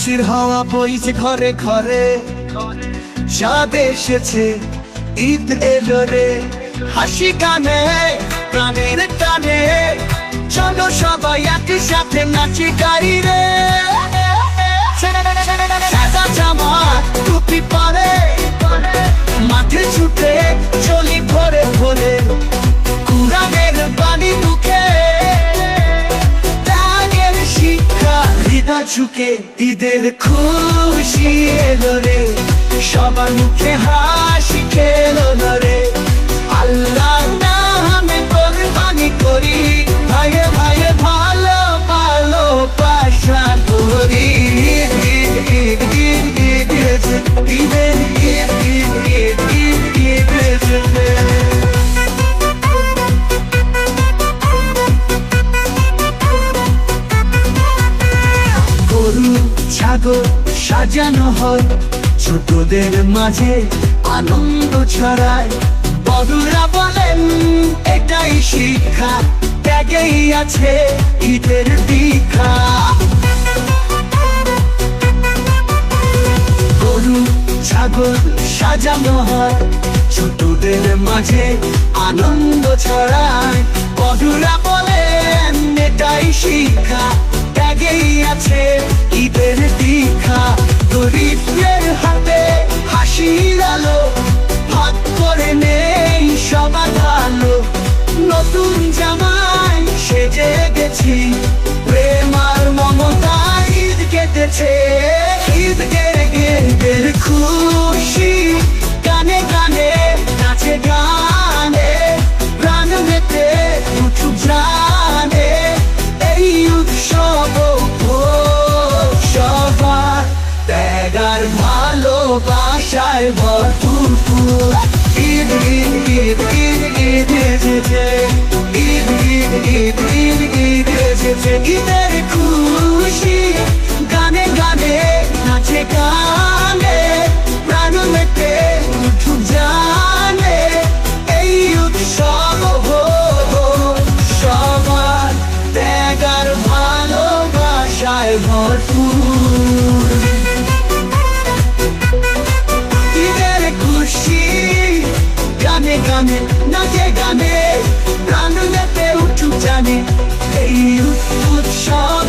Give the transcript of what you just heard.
খুশির হাওয়া বইছে ঘরে ঘরে, চাঁদ এসেছে, ঈদ এলো রে। হাসি গানে প্রাণের টানে, চলো সবাই একসাথে নাচি গাই রে। সাদা জামা টুপি পরে, মাঠে ছুটে চলি ভরে ভরে, কুরআনের বাণী মুখে, ত্যাগের শিক্ষা হৃদয় ঝুঁকে। ঈদের খুশি এলো রে, সবার মুখে হাসি খেলো না রে। আল্লাহর নামে কোরবানি করি, ভাইয়ে ভাইয়ে ভালো ভালোবাসা করি। গরু ছাগল সাজানো হয়, ছোটদের মাঝে আনন্দ ছড়ায়। বড়রা বলেন এটাই শিক্ষা, ত্যাগেই আছে ঈদের দীক্ষা। গরু ছাগল সাজানো হয়, ছোটদের মাঝে আনন্দ ছড়ায়। বড়রা বলেন এটাই শিক্ষা, ত্যাগেই আছে ঈদের দীক্ষা। গরিবের হাতে হাসির আলো, ভাগ করে নেই সবার ভালো। নতুন জামায় সেজে গেছি, প্রেম আর মমতা ঈদ কেটেছে। ঈদ ঈদের খুশি, গানে গানে নাচে গানে, প্রাণ মেতে উঠুক জানে। এই উৎসব সবার ত্যাগ আর ভালোবাসায় ভরপুর। ঈদ ঈদ ঈদ ঈদ ঈদ এসেছে, ঈদ ঈদ ঈদ ঈদ ঈদ এসেছে। ঈদের খুশি, গানে গানে নাচে গানে, প্রাণ মেতে উঠুক জানে। এই উৎসব সবার ত্যাগ আর ভালোবাসায় ভরপুর। ঈদের খুশি, গানে গানে নাচে গানে, প্রাণ মেতে উঠুক জানে। এই উৎসব